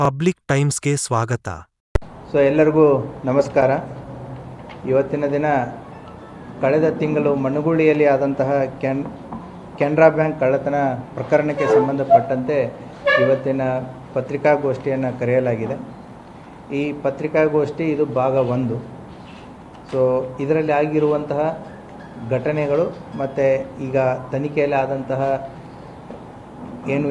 Public ಟೈಮ್ಸ್ಗೆ ಸ್ವಾಗತ. ಎಲ್ಲರಿಗೂ ನಮಸ್ಕಾರ. ಇವತ್ತಿನ ದಿನ ಕಳೆದ ತಿಂಗಳು ಮಣ್ಣುಗುಳಿಯಲ್ಲಿ ಆದಂತಹ ಕೆನರಾ ಬ್ಯಾಂಕ್ ಕಳ್ಳತನ ಪ್ರಕರಣಕ್ಕೆ ಸಂಬಂಧಪಟ್ಟಂತೆ ಇವತ್ತಿನ ಪತ್ರಿಕಾಗೋಷ್ಠಿಯನ್ನು ಕರೆಯಲಾಗಿದೆ. ಈ ಪತ್ರಿಕಾಗೋಷ್ಠಿ ಇದು ಭಾಗ 1. ಇದರಲ್ಲಿ ಆಗಿರುವಂತಹ ಘಟನೆಗಳು ಮತ್ತು ಈಗ ತನಿಖೆಯಲ್ಲಿ ಆದಂತಹ ಏನು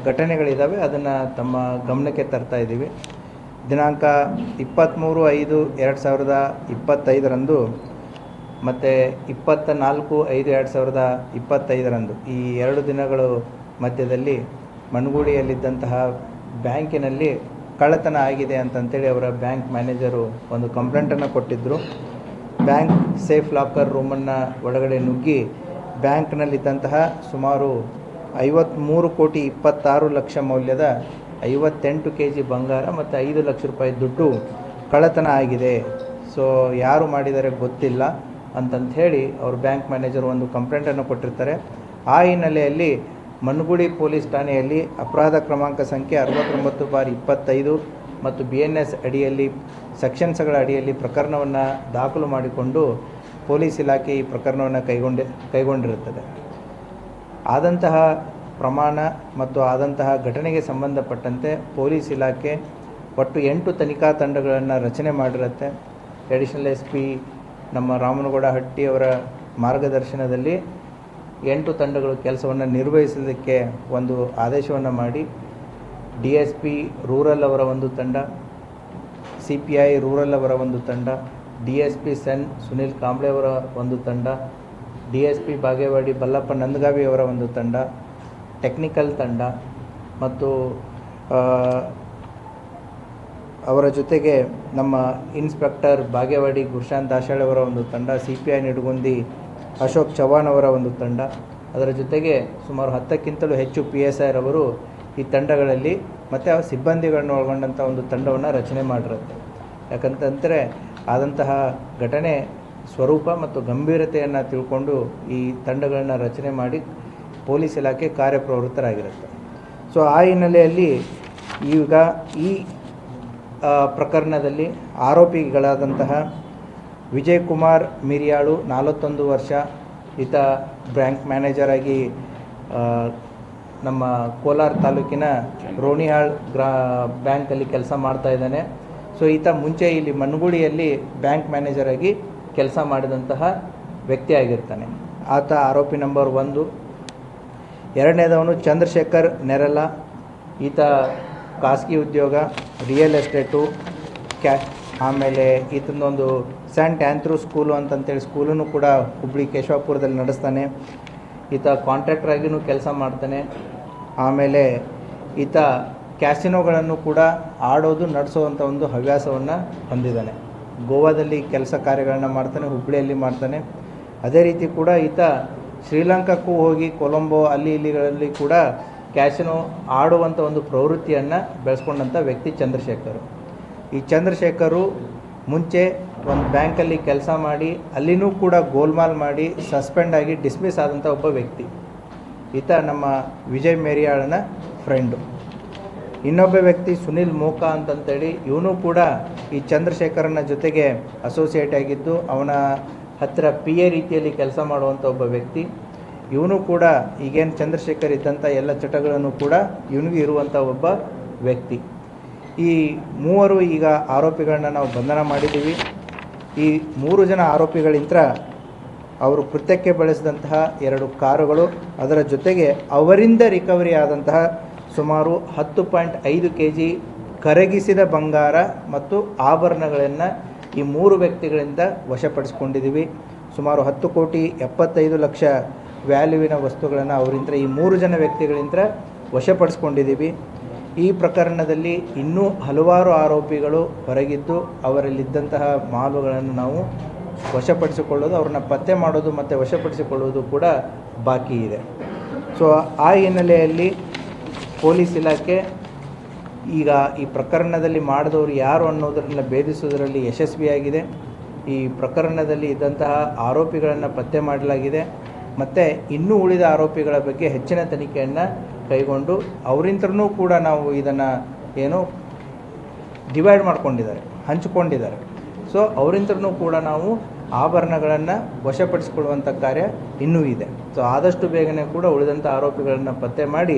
ಘಟನೆಗಳಿದ್ದಾವೆ ಅದನ್ನು ತಮ್ಮ ಗಮನಕ್ಕೆ ತರ್ತಾ ಇದ್ದೀವಿ. ದಿನಾಂಕ 23/5/2025 ಮತ್ತು 24/5/2025 ಈ 2 ದಿನಗಳು ಮಧ್ಯದಲ್ಲಿ ಮಣ್ಣುಗುಳಿಯಲ್ಲಿದ್ದಂತಹ ಬ್ಯಾಂಕಿನಲ್ಲಿ ಕಳ್ಳತನ ಆಗಿದೆ ಅಂತಂತೇಳಿ ಅವರ ಬ್ಯಾಂಕ್ ಮ್ಯಾನೇಜರು ಒಂದು ಕಂಪ್ಲೇಂಟನ್ನು ಕೊಟ್ಟಿದ್ದರು. ಬ್ಯಾಂಕ್ ಸೇಫ್ ಲಾಕರ್ ರೂಮನ್ನು ಒಳಗಡೆ ನುಗ್ಗಿ ಬ್ಯಾಂಕ್ನಲ್ಲಿದ್ದಂತಹ ಸುಮಾರು 53,26,00,000 ಮೌಲ್ಯದ 58 kg ಬಂಗಾರ ಮತ್ತು 5 ಲಕ್ಷ ರೂಪಾಯಿ ದುಡ್ಡು ಕಳ್ಳತನ ಆಗಿದೆ. ಯಾರು ಮಾಡಿದರೆ ಗೊತ್ತಿಲ್ಲ ಅಂತಂತ ಹೇಳಿ ಅವ್ರ ಬ್ಯಾಂಕ್ ಮ್ಯಾನೇಜರ್ ಒಂದು ಕಂಪ್ಲೇಂಟನ್ನು ಕೊಟ್ಟಿರ್ತಾರೆ. ಆ ಹಿನ್ನೆಲೆಯಲ್ಲಿ ಮಣ್ಣುಗುಳಿ ಪೊಲೀಸ್ ಠಾಣೆಯಲ್ಲಿ ಅಪರಾಧ ಕ್ರಮಾಂಕ ಸಂಖ್ಯೆ 69/25 ಮತ್ತು BNS ಅಡಿಯಲ್ಲಿ ಸೆಕ್ಷನ್ಸ್ಗಳ ಅಡಿಯಲ್ಲಿ ಪ್ರಕರಣವನ್ನು ದಾಖಲು ಮಾಡಿಕೊಂಡು ಪೊಲೀಸ್ ಇಲಾಖೆ ಈ ಪ್ರಕರಣವನ್ನು ಕೈಗೊಂಡಿರುತ್ತದೆ. ಆದಂತಹ ಪ್ರಮಾಣ ಮತ್ತು ಆದಂತಹ ಘಟನೆಗೆ ಸಂಬಂಧಪಟ್ಟಂತೆ ಪೊಲೀಸ್ ಇಲಾಖೆ ಒಟ್ಟು 8 ತನಿಖಾ ತಂಡಗಳನ್ನು ರಚನೆ ಮಾಡಿರುತ್ತೆ. ಅಡಿಷನಲ್ SP ನಮ್ಮ ರಾಮನಗೌಡ ಹಟ್ಟಿಯವರ ಮಾರ್ಗದರ್ಶನದಲ್ಲಿ 8 ತಂಡಗಳು ಕೆಲಸವನ್ನು ನಿರ್ವಹಿಸಲಿಕ್ಕೆ ಒಂದು ಆದೇಶವನ್ನು ಮಾಡಿ DSP ರೂರಲ್ ಅವರ ಒಂದು ತಂಡ, CPI ರೂರಲ್ ಅವರ ಒಂದು ತಂಡ, DSP ಸುನಿಲ್ ಕಾಂಬ್ಳೆ ಅವರ ಒಂದು ತಂಡ, DSP ಬಾಗೇವಾಡಿ ಬಲ್ಲಪ್ಪ ನಂದಗಾವಿ ಅವರ ಒಂದು ತಂಡ, ಟೆಕ್ನಿಕಲ್ ತಂಡ ಮತ್ತು ಅವರ ಜೊತೆಗೆ ನಮ್ಮ ಇನ್ಸ್ಪೆಕ್ಟರ್ ಬಾಗೇವಾಡಿ ಗುರುಶಾಂತ್ ದಾಶಾಳ್ ಅವರ ಒಂದು ತಂಡ, CPI ನಿಡಗುಂದಿ ಅಶೋಕ್ ಚವ್ಹಾಣ್ ಅವರ ಒಂದು ತಂಡ, ಅದರ ಜೊತೆಗೆ ಸುಮಾರು 10ಕ್ಕಿಂತಲೂ ಹೆಚ್ಚು PSI ರವರು ಈ ತಂಡಗಳಲ್ಲಿ ಮತ್ತು ಆ ಸಿಬ್ಬಂದಿಗಳನ್ನು ಒಳಗೊಂಡಂಥ ಒಂದು ತಂಡವನ್ನು ರಚನೆ ಮಾಡಿರುತ್ತೆ. ಯಾಕಂತಂದರೆ ಆದಂತಹ ಘಟನೆ ಸ್ವರೂಪ ಮತ್ತು ಗಂಭೀರತೆಯನ್ನು ತಿಳ್ಕೊಂಡು ಈ ತಂಡಗಳನ್ನು ರಚನೆ ಮಾಡಿ ಪೊಲೀಸ್ ಇಲಾಖೆ ಕಾರ್ಯಪ್ರವೃತ್ತರಾಗಿರುತ್ತೆ. ಆ ಹಿನ್ನೆಲೆಯಲ್ಲಿ ಈಗ ಈ ಪ್ರಕರಣದಲ್ಲಿ ಆರೋಪಿಗಳಾದಂತಹ ವಿಜಯ್ ಕುಮಾರ್ ಮಿರಿಯಾಳು 41 ವರ್ಷ, ಈತ ಬ್ಯಾಂಕ್ ಮ್ಯಾನೇಜರ್ ಆಗಿ ನಮ್ಮ ಕೋಲಾರ ತಾಲೂಕಿನ ರೋಣಿಹಾಳ್ ಬ್ಯಾಂಕಲ್ಲಿ ಕೆಲಸ ಮಾಡ್ತಾ ಇದ್ದಾನೆ. ಈತ ಮುಂಚೆ ಇಲ್ಲಿ ಮಣ್ಣುಗುಳಿಯಲ್ಲಿ ಬ್ಯಾಂಕ್ ಮ್ಯಾನೇಜರ್ ಆಗಿ ಕೆಲಸ ಮಾಡಿದಂತಹ ವ್ಯಕ್ತಿ ಆಗಿರ್ತಾನೆ. ಆತ ಆರೋಪಿ ನಂಬರ್ 1. ಎರಡನೇದವನು ಚಂದ್ರಶೇಖರ್ ನೆರಲ. ಈತ ಖಾಸಗಿ ಉದ್ಯೋಗ, ರಿಯಲ್ ಎಸ್ಟೇಟು, ಆಮೇಲೆ ಈತನೊಂದು ಸೆಂಟ್ ಆಂಥ್ರೂ ಸ್ಕೂಲು ಅಂತಂತೇಳಿ ಸ್ಕೂಲನ್ನು ಕೂಡ ಹುಬ್ಬಳ್ಳಿ ಕೇಶವಾಪುರದಲ್ಲಿ ನಡೆಸ್ತಾನೆ. ಈತ ಕಾಂಟ್ರಾಕ್ಟರ್ ಆಗಿಯೂ ಕೆಲಸ ಮಾಡ್ತಾನೆ. ಆಮೇಲೆ ಈತ ಕ್ಯಾಸಿನೋಗಳನ್ನು ಕೂಡ ಆಡೋದು ನಡೆಸೋವಂಥ ಒಂದು ಹವ್ಯಾಸವನ್ನು ಹೊಂದಿದ್ದಾನೆ. ಗೋವಾದಲ್ಲಿ ಕೆಲಸ ಕಾರ್ಯಗಳನ್ನು ಮಾಡ್ತಾನೆ, ಹುಬ್ಬಳ್ಳಿಯಲ್ಲಿ ಮಾಡ್ತಾನೆ. ಅದೇ ರೀತಿ ಕೂಡ ಈತ ಶ್ರೀಲಂಕಾಕ್ಕೂ ಹೋಗಿ ಕೊಲಂಬೋ ಇಲ್ಲಿಗಳಲ್ಲಿ ಕೂಡ ಕ್ಯಾಸಿನೋ ಆಡುವಂಥ ಒಂದು ಪ್ರವೃತ್ತಿಯನ್ನು ಬೆಳೆಸ್ಕೊಂಡಂಥ ವ್ಯಕ್ತಿ ಚಂದ್ರಶೇಖರ್. ಈ ಚಂದ್ರಶೇಖರು ಮುಂಚೆ ಒಂದು ಬ್ಯಾಂಕಲ್ಲಿ ಕೆಲಸ ಮಾಡಿ ಅಲ್ಲಿನೂ ಕೂಡ ಗೋಲ್ಮಾಲ್ ಮಾಡಿ ಸಸ್ಪೆಂಡ್ ಆಗಿ ಡಿಸ್ಮಿಸ್ ಆದಂಥ ಒಬ್ಬ ವ್ಯಕ್ತಿ. ಈತ ನಮ್ಮ ವಿಜಯ್ ಮೇರಿಯಾಳನ ಫ್ರೆಂಡು. ಇನ್ನೊಬ್ಬ ವ್ಯಕ್ತಿ ಸುನಿಲ್ ಮೋಕಾ ಅಂತಂತೇಳಿ ಇವನು ಕೂಡ ಈ ಚಂದ್ರಶೇಖರನ ಜೊತೆಗೆ ಅಸೋಸಿಯೇಟ್ ಆಗಿದ್ದು ಅವನ ಹತ್ತಿರ PA ರೀತಿಯಲ್ಲಿ ಕೆಲಸ ಮಾಡುವಂಥ ಒಬ್ಬ ವ್ಯಕ್ತಿ. ಇವನು ಕೂಡ ಈಗೇನು ಚಂದ್ರಶೇಖರ್ ಇದ್ದಂಥ ಎಲ್ಲ ಚಟಗಳನ್ನು ಕೂಡ ಇವನಿಗೂ ಇರುವಂಥ ಒಬ್ಬ ವ್ಯಕ್ತಿ. ಈ ಮೂವರು ಈಗ ಆರೋಪಿಗಳನ್ನ ನಾವು ಬಂಧನ ಮಾಡಿದ್ದೀವಿ. ಈ 3 ಜನ ಆರೋಪಿಗಳಿಂದ ಅವರು ಕೃತ್ಯಕ್ಕೆ ಬಳಸಿದಂತಹ 2 ಕಾರುಗಳು, ಅದರ ಜೊತೆಗೆ ಅವರಿಂದ ರಿಕವರಿ ಆದಂತಹ ಸುಮಾರು 10.5 kg ಕರಗಿಸಿದ ಬಂಗಾರ ಮತ್ತು ಆಭರಣಗಳನ್ನು ಈ 3 ವ್ಯಕ್ತಿಗಳಿಂದ ವಶಪಡಿಸಿಕೊಂಡಿದ್ದೀವಿ. ಸುಮಾರು 10,75,00,000 ವ್ಯಾಲ್ಯೂವಿನ ವಸ್ತುಗಳನ್ನು ಅವರಿಂದ ಈ 3 ಜನ ವ್ಯಕ್ತಿಗಳಿಂದ ವಶಪಡಿಸ್ಕೊಂಡಿದ್ದೀವಿ. ಈ ಪ್ರಕರಣದಲ್ಲಿ ಇನ್ನೂ ಹಲವಾರು ಆರೋಪಿಗಳು ಹೊರಗಿದ್ದು ಅವರಲ್ಲಿದ್ದಂತಹ ಮಾಲುಗಳನ್ನು ನಾವು ವಶಪಡಿಸಿಕೊಳ್ಳೋದು, ಅವ್ರನ್ನ ಪತ್ತೆ ಮಾಡೋದು ಮತ್ತು ವಶಪಡಿಸಿಕೊಳ್ಳೋದು ಕೂಡ ಬಾಕಿ ಇದೆ. ಆ ಹಿನ್ನೆಲೆಯಲ್ಲಿ ಪೊಲೀಸ್ ಇಲಾಖೆ ಈಗ ಈ ಪ್ರಕರಣದಲ್ಲಿ ಮಾಡಿದವರು ಯಾರು ಅನ್ನೋದನ್ನು ಭೇದಿಸುವುದರಲ್ಲಿ ಯಶಸ್ವಿಯಾಗಿದೆ. ಈ ಪ್ರಕರಣದಲ್ಲಿ ಇದ್ದಂತಹ ಆರೋಪಿಗಳನ್ನು ಪತ್ತೆ ಮಾಡಲಾಗಿದೆ ಮತ್ತು ಇನ್ನೂ ಉಳಿದ ಆರೋಪಿಗಳ ಬಗ್ಗೆ ಹೆಚ್ಚಿನ ತನಿಖೆಯನ್ನು ಕೈಗೊಂಡು ಅವರಿಂದನೂ ಕೂಡ ನಾವು ಇದನ್ನು ಏನು ಡಿವೈಡ್ ಮಾಡ್ಕೊಂಡಿದ್ದಾರೆ, ಹಂಚಿಕೊಂಡಿದ್ದಾರೆ. ಸೊ ಅವರಿಂದಲೂ ಕೂಡ ನಾವು ಆಭರಣಗಳನ್ನು ವಶಪಡಿಸಿಕೊಳ್ಳುವಂಥ ಕಾರ್ಯ ಇನ್ನೂ ಇದೆ. ಸೊ ಆದಷ್ಟು ಬೇಗನೆ ಕೂಡ ಉಳಿದಂಥ ಆರೋಪಿಗಳನ್ನು ಪತ್ತೆ ಮಾಡಿ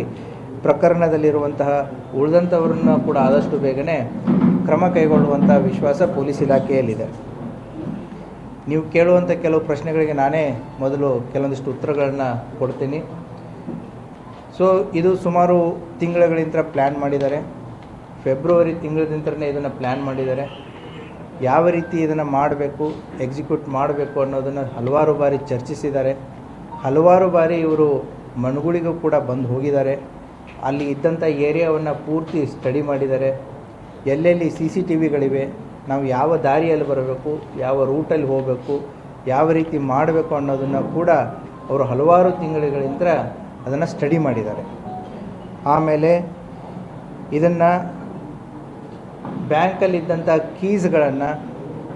ಪ್ರಕರಣದಲ್ಲಿರುವಂತಹ ಉಳಿದಂಥವರನ್ನು ಕೂಡ ಆದಷ್ಟು ಬೇಗನೆ ಕ್ರಮ ಕೈಗೊಳ್ಳುವಂಥ ವಿಶ್ವಾಸ ಪೊಲೀಸ್ ಇಲಾಖೆಯಲ್ಲಿದೆ. ನೀವು ಕೇಳುವಂಥ ಕೆಲವು ಪ್ರಶ್ನೆಗಳಿಗೆ ನಾನೇ ಮೊದಲು ಕೆಲವೊಂದಿಷ್ಟು ಉತ್ತರಗಳನ್ನು ಕೊಡ್ತೀನಿ. ಸೊ ಇದು ಸುಮಾರು ತಿಂಗಳುಗಳಿಂದ ಪ್ಲ್ಯಾನ್ ಮಾಡಿದ್ದಾರೆ. ಫೆಬ್ರವರಿ ತಿಂಗಳಿಂದಲೇ ಇದನ್ನು ಪ್ಲ್ಯಾನ್ ಮಾಡಿದ್ದಾರೆ. ಯಾವ ರೀತಿ ಇದನ್ನು ಮಾಡಬೇಕು, ಎಕ್ಸಿಕ್ಯೂಟ್ ಮಾಡಬೇಕು ಅನ್ನೋದನ್ನು ಹಲವಾರು ಬಾರಿ ಚರ್ಚಿಸಿದ್ದಾರೆ. ಹಲವಾರು ಬಾರಿ ಇವರು ಮಣಗುಳಿಗೂ ಕೂಡ ಬಂದು ಹೋಗಿದ್ದಾರೆ. ಅಲ್ಲಿ ಇದ್ದಂಥ ಏರಿಯಾವನ್ನು ಪೂರ್ತಿ ಸ್ಟಡಿ ಮಾಡಿದ್ದಾರೆ. ಎಲ್ಲೆಲ್ಲಿ CCTVಗಳಿವೆ, ನಾವು ಯಾವ ದಾರಿಯಲ್ಲಿ ಬರಬೇಕು, ಯಾವ ರೂಟಲ್ಲಿ ಹೋಗಬೇಕು, ಯಾವ ರೀತಿ ಮಾಡಬೇಕು ಅನ್ನೋದನ್ನು ಕೂಡ ಅವರು ಹಲವಾರು ತಿಂಗಳುಗಳಿಂದ ಅದನ್ನು ಸ್ಟಡಿ ಮಾಡಿದ್ದಾರೆ. ಆಮೇಲೆ ಇದನ್ನು ಬ್ಯಾಂಕಲ್ಲಿದ್ದಂಥ ಕೀಸ್ಗಳನ್ನು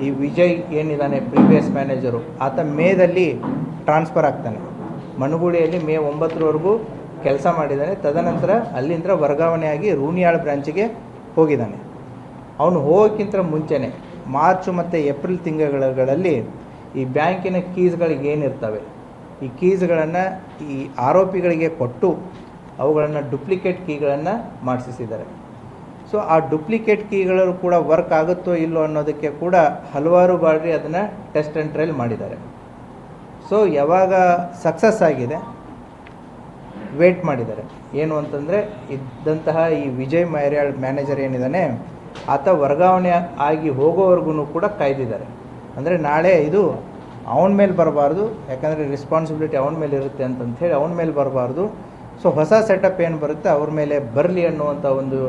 ಈ ವಿಜಯ್ ಏನಿದ್ದಾನೆ ಪ್ರೀವಿಯಸ್ ಮ್ಯಾನೇಜರು, ಆತ ಮೇದಲ್ಲಿ ಟ್ರಾನ್ಸ್ಫರ್ ಆಗ್ತಾನೆ. ಮಣಗುಳಿಯಲ್ಲಿ ಮೇ 9ರವರೆಗೂ ಕೆಲಸ ಮಾಡಿದ್ದಾನೆ. ತದನಂತರ ಅಲ್ಲಿಂದ ವರ್ಗಾವಣೆಯಾಗಿ ರೂನಿಯಾಳ್ ಬ್ರಾಂಚಿಗೆ ಹೋಗಿದ್ದಾನೆ. ಅವನು ಹೋಗೋಕ್ಕಿಂತ ಮುಂಚೆನೇ ಮಾರ್ಚ್ ಮತ್ತು ಏಪ್ರಿಲ್ ತಿಂಗಳುಗಳಲ್ಲಿ ಈ ಬ್ಯಾಂಕಿನ ಕೀಸ್ಗಳಿಗೆ ಏನಿರ್ತವೆ, ಈ ಕೀಸ್ಗಳನ್ನು ಈ ಆರೋಪಿಗಳಿಗೆ ಕೊಟ್ಟು ಅವುಗಳನ್ನು ಡುಪ್ಲಿಕೇಟ್ ಕೀಗಳನ್ನು ಮಾಡಿಸಿದ್ದಾರೆ. ಸೊ ಆ ಡುಪ್ಲಿಕೇಟ್ ಕೀಗಳು ಕೂಡ ವರ್ಕ್ ಆಗುತ್ತೋ ಇಲ್ಲೋ ಅನ್ನೋದಕ್ಕೆ ಕೂಡ ಹಲವಾರು ಬಾರಿ ಅದನ್ನು ಟೆಸ್ಟ್ ಆ್ಯಂಡ್ ಟ್ರಯಲ್ ಮಾಡಿದ್ದಾರೆ. ಸೊ ಯಾವಾಗ ಸಕ್ಸಸ್ ಆಗಿದೆ ವೇಟ್ ಮಾಡಿದ್ದಾರೆ. ಏನು ಅಂತಂದರೆ ಇದ್ದಂತಹ ಈ ವಿಜಯ್ ಮೈರ್ಯಾಳ್ ಮ್ಯಾನೇಜರ್ ಏನಿದ್ದಾನೆ ಆತ ವರ್ಗಾವಣೆ ಆಗಿ ಹೋಗೋವರೆಗೂ ಕೂಡ ಕಾಯ್ದಿದ್ದಾರೆ. ಅಂದರೆ ನಾಳೆ ಇದು ಅವನ ಮೇಲೆ ಬರಬಾರ್ದು, ಯಾಕಂದರೆ ರೆಸ್ಪಾನ್ಸಿಬಿಲಿಟಿ ಅವನ ಮೇಲೆ ಇರುತ್ತೆ ಅಂತಂಥೇಳಿ ಅವನ ಮೇಲೆ ಬರಬಾರ್ದು. ಸೊ ಹೊಸ ಸೆಟಪ್ ಏನು ಬರುತ್ತೆ ಅವ್ರ ಮೇಲೆ ಬರಲಿ ಅನ್ನುವಂಥ ಒಂದು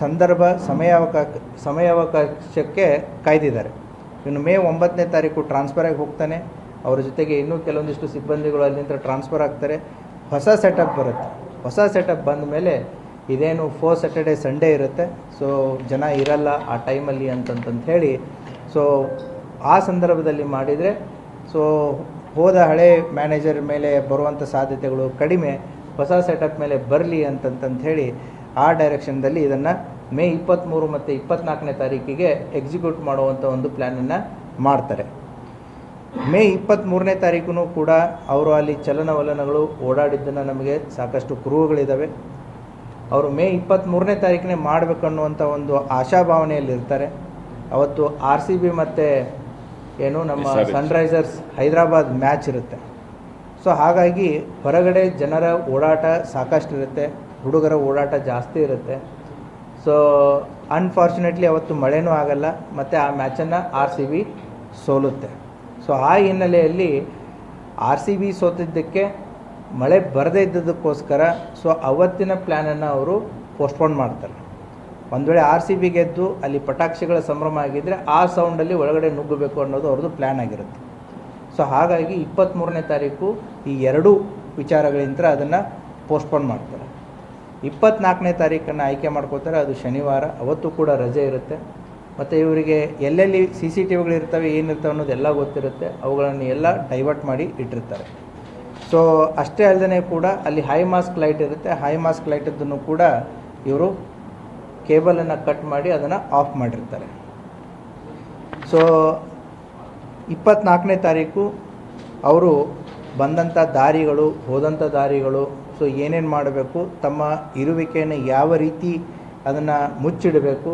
ಸಂದರ್ಭ ಸಮಯಾವಕಾಶಕ್ಕೆ ಕಾಯ್ದಿದ್ದಾರೆ. ಇನ್ನು ಮೇ 9ನೇ ತಾರೀಕು ಟ್ರಾನ್ಸ್ಫರ್ ಆಗಿ ಹೋಗ್ತಾನೆ. ಅವ್ರ ಜೊತೆಗೆ ಇನ್ನೂ ಕೆಲವೊಂದಿಷ್ಟು ಸಿಬ್ಬಂದಿಗಳು ಅಲ್ಲಿಂದ ಟ್ರಾನ್ಸ್ಫರ್ ಆಗ್ತಾರೆ. ಹೊಸ ಸೆಟಪ್ ಬರುತ್ತೆ. ಹೊಸ ಸೆಟಪ್ ಬಂದ ಮೇಲೆ ಇದೇನು 4 ಸ್ಯಾಟರ್ಡೆ ಸಂಡೇ ಇರುತ್ತೆ. ಸೊ ಜನ ಇರಲ್ಲ ಆ ಟೈಮಲ್ಲಿ ಅಂತಂತ ಹೇಳಿ ಸೊ ಆ ಸಂದರ್ಭದಲ್ಲಿ ಮಾಡಿದರೆ ಸೊ ಹೋದ ಹಳೆ ಮ್ಯಾನೇಜರ್ ಮೇಲೆ ಬರುವಂಥ ಸಾಧ್ಯತೆಗಳು ಕಡಿಮೆ, ಹೊಸ ಸೆಟಪ್ ಮೇಲೆ ಬರಲಿ ಅಂತಂತ ಹೇಳಿ ಆ ಡೈರೆಕ್ಷನ್ದಲ್ಲಿ ಇದನ್ನು ಮೇ 23 ಮತ್ತು 24ನೇ ತಾರೀಕಿಗೆ ಎಕ್ಸಿಕ್ಯೂಟ್ ಮಾಡುವಂಥ ಒಂದು ಪ್ಲ್ಯಾನನ್ನು ಮಾಡ್ತಾರೆ. ಮೇ 23ನೇ ತಾರೀಕು ಕೂಡ ಅವರು ಅಲ್ಲಿ ಚಲನವಲನಗಳು ಓಡಾಡಿದ್ದನ್ನು ನಮಗೆ ಸಾಕಷ್ಟು ಕುರುಹುಗಳಿದ್ದಾವೆ. ಅವರು ಮೇ 23ನೇ ತಾರೀಕನೇ ಮಾಡಬೇಕು ಅನ್ನುವಂಥ ಒಂದು ಆಶಾಭಾವನೆಯಲ್ಲಿರ್ತಾರೆ. ಅವತ್ತು RCB ಮತ್ತು ಏನು ನಮ್ಮ ಸನ್ರೈಸರ್ಸ್ ಹೈದರಾಬಾದ್ ಮ್ಯಾಚ್ ಇರುತ್ತೆ. ಸೊ ಹಾಗಾಗಿ ಹೊರಗಡೆ ಜನರ ಓಡಾಟ ಸಾಕಷ್ಟು ಇರುತ್ತೆ, ಹುಡುಗರ ಓಡಾಟ ಜಾಸ್ತಿ ಇರುತ್ತೆ. ಸೊ ಅನ್ಫಾರ್ಚುನೇಟ್ಲಿ ಅವತ್ತು ಮಳೆನೂ ಆಗಲ್ಲ ಮತ್ತು ಆ ಮ್ಯಾಚನ್ನು RCB ಸೋಲುತ್ತೆ. ಸೊ ಆ ಹಿನ್ನೆಲೆಯಲ್ಲಿ RCB ಸೋತಿದ್ದಕ್ಕೆ ಮಳೆ ಬರದೇ ಇದ್ದದಕ್ಕೋಸ್ಕರ ಸೊ ಅವತ್ತಿನ ಪ್ಲ್ಯಾನನ್ನು ಅವರು ಪೋಸ್ಟ್ಪೋನ್ ಮಾಡ್ತಾರೆ. ಒಂದು ವೇಳೆ RCB ಗೆದ್ದು ಅಲ್ಲಿ ಪಟಾಕ್ಷಿಗಳ ಸಂಭ್ರಮ ಆಗಿದ್ದರೆ ಆ ಸೌಂಡಲ್ಲಿ ಒಳಗಡೆ ನುಗ್ಗಬೇಕು ಅನ್ನೋದು ಅವ್ರದ್ದು ಪ್ಲ್ಯಾನ್ ಆಗಿರುತ್ತೆ. ಸೊ ಹಾಗಾಗಿ 23ನೇ ತಾರೀಕು ಈ ಎರಡೂ ವಿಚಾರಗಳಿಂದ ಅದನ್ನು ಪೋಸ್ಟ್ಪೋನ್ ಮಾಡ್ತಾರೆ. 24ನೇ ತಾರೀಕನ್ನು ಆಯ್ಕೆ ಮಾಡ್ಕೋತಾರೆ. ಅದು ಶನಿವಾರ. ಅವತ್ತು ಕೂಡ ರಜೆ ಇರುತ್ತೆ. ಮತ್ತು ಇವರಿಗೆ ಎಲ್ಲೆಲ್ಲಿ CCTVಗಳಿರ್ತವೆ ಏನಿರ್ತವೆ ಅನ್ನೋದೆಲ್ಲ ಗೊತ್ತಿರುತ್ತೆ. ಅವುಗಳನ್ನು ಎಲ್ಲ ಡೈವರ್ಟ್ ಮಾಡಿ ಇಟ್ಟಿರ್ತಾರೆ. ಸೊ ಅಷ್ಟೇ ಅಲ್ಲದೆ ಕೂಡ ಅಲ್ಲಿ ಹೈ ಮಾಸ್ಕ್ ಲೈಟ್ ಇರುತ್ತೆ. ಹೈ ಮಾಸ್ಕ್ ಲೈಟದ್ದನ್ನು ಕೂಡ ಇವರು ಕೇಬಲನ್ನು ಕಟ್ ಮಾಡಿ ಅದನ್ನು ಆಫ್ ಮಾಡಿರ್ತಾರೆ. ಸೊ 24ನೇ ತಾರೀಕು ಅವರು ಬಂದಂಥ ದಾರಿಗಳು, ಹೋದಂಥ ದಾರಿಗಳು, ಸೊ ಏನೇನು ಮಾಡಬೇಕು, ತಮ್ಮ ಇರುವಿಕೆಯನ್ನು ಯಾವ ರೀತಿ ಅದನ್ನು ಮುಚ್ಚಿಡಬೇಕು,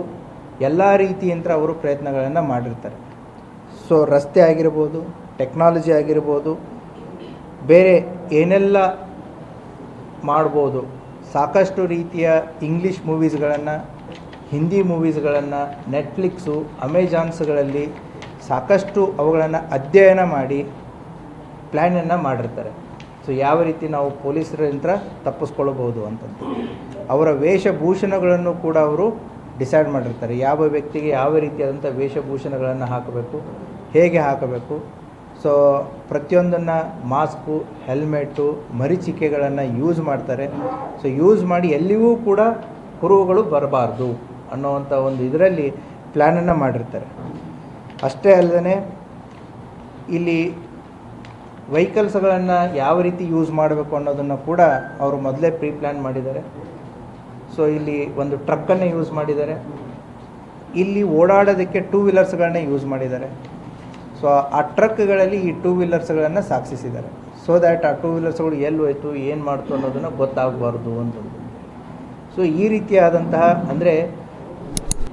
ಎಲ್ಲ ರೀತಿಯಿಂದ ಅವರು ಪ್ರಯತ್ನಗಳನ್ನು ಮಾಡಿರ್ತಾರೆ. ಸೊ ರಸ್ತೆ ಆಗಿರ್ಬೋದು, ಟೆಕ್ನಾಲಜಿ ಆಗಿರ್ಬೋದು, ಬೇರೆ ಏನೆಲ್ಲ ಮಾಡ್ಬೋದು, ಸಾಕಷ್ಟು ರೀತಿಯ ಇಂಗ್ಲೀಷ್ ಮೂವೀಸ್ಗಳನ್ನು, ಹಿಂದಿ ಮೂವೀಸ್ಗಳನ್ನು, ನೆಟ್ಫ್ಲಿಕ್ಸು, ಅಮೆಜಾನ್ಸ್ಗಳಲ್ಲಿ ಸಾಕಷ್ಟು ಅವುಗಳನ್ನು ಅಧ್ಯಯನ ಮಾಡಿ ಪ್ಲ್ಯಾನನ್ನು ಮಾಡಿರ್ತಾರೆ. ಸೊ ಯಾವ ರೀತಿ ನಾವು ಪೊಲೀಸರಿಂದ ತಪ್ಪಿಸ್ಕೊಳ್ಬೋದು ಅಂತಂದು ಅವರ ವೇಷಭೂಷಣಗಳನ್ನು ಕೂಡ ಅವರು ಡಿಸೈಡ್ ಮಾಡಿರ್ತಾರೆ. ಯಾವ ವ್ಯಕ್ತಿಗೆ ಯಾವ ರೀತಿಯಾದಂಥ ವೇಷಭೂಷಣಗಳನ್ನು ಹಾಕಬೇಕು, ಹೇಗೆ ಹಾಕಬೇಕು. ಸೊ ಪ್ರತಿಯೊಂದನ್ನು ಮಾಸ್ಕು, ಹೆಲ್ಮೆಟ್ಟು, ಮರೀಚಿಕೆಗಳನ್ನು ಯೂಸ್ ಮಾಡ್ತಾರೆ. ಸೊ ಯೂಸ್ ಮಾಡಿ ಎಲ್ಲಿಯೂ ಕೂಡ ಕುರುಹುಗಳು ಬರಬಾರ್ದು ಅನ್ನೋವಂಥ ಒಂದು ಇದರಲ್ಲಿ ಪ್ಲ್ಯಾನನ್ನು ಮಾಡಿರ್ತಾರೆ. ಅಷ್ಟೇ ಅಲ್ಲದೆ ಇಲ್ಲಿ ವೆಹಿಕಲ್ಸ್ಗಳನ್ನು ಯಾವ ರೀತಿ ಯೂಸ್ ಮಾಡಬೇಕು ಅನ್ನೋದನ್ನು ಕೂಡ ಅವರು ಮೊದಲೇ ಪ್ಲಾನ್ ಮಾಡಿದ್ದಾರೆ. ಸೊ ಇಲ್ಲಿ ಒಂದು ಟ್ರಕ್ಕನ್ನು ಯೂಸ್ ಮಾಡಿದ್ದಾರೆ, ಇಲ್ಲಿ ಓಡಾಡೋದಕ್ಕೆ ಟೂ ವೀಲರ್ಸ್ಗಳನ್ನ ಯೂಸ್ ಮಾಡಿದ್ದಾರೆ. ಸೊ ಆ ಟ್ರಕ್ಗಳಲ್ಲಿ ಈ ಟೂ ವೀಲರ್ಸ್ಗಳನ್ನು ಸಾಗಿಸಿದ್ದಾರೆ. ಸೊ ದ್ಯಾಟ್ ಆ ಟೂ ವೀಲರ್ಸ್ಗಳು ಎಲ್ಲಿ ಹೋಯ್ತು, ಏನು ಮಾಡ್ತು ಅನ್ನೋದನ್ನು ಗೊತ್ತಾಗಬಾರ್ದು ಅಂತಂದು. ಸೊ ಈ ರೀತಿಯಾದಂತಹ ಅಂದರೆ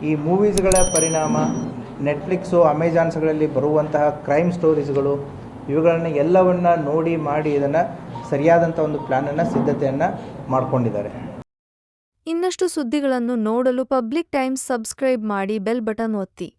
ಈ ಮೂವೀಸ್ಗಳ ಪರಿಣಾಮ, ನೆಟ್ಫ್ಲಿಕ್ಸು, ಅಮೆಜಾನ್ಸ್ಗಳಲ್ಲಿ ಬರುವಂತಹ ಕ್ರೈಮ್ ಸ್ಟೋರೀಸ್ಗಳು, ಇವುಗಳನ್ನ ಎಲ್ಲವನ್ನ ನೋಡಿ ಮಾಡಿ ಇದನ್ನು ಸರಿಯಾದಂಥ ಒಂದು ಪ್ಲ್ಯಾನನ್ನು, ಸಿದ್ಧತೆಯನ್ನು ಮಾಡ್ಕೊಂಡಿದ್ದಾರೆ. ಇನ್ನಷ್ಟು ಸುದ್ದಿಗಳನ್ನು ನೋಡಲು ಪಬ್ಲಿಕ್ ಟೈಮ್ಸ್ ಸಬ್ಸ್ಕ್ರೈಬ್ ಮಾಡಿ, ಬೆಲ್ ಬಟನ್ ಒತ್ತಿ.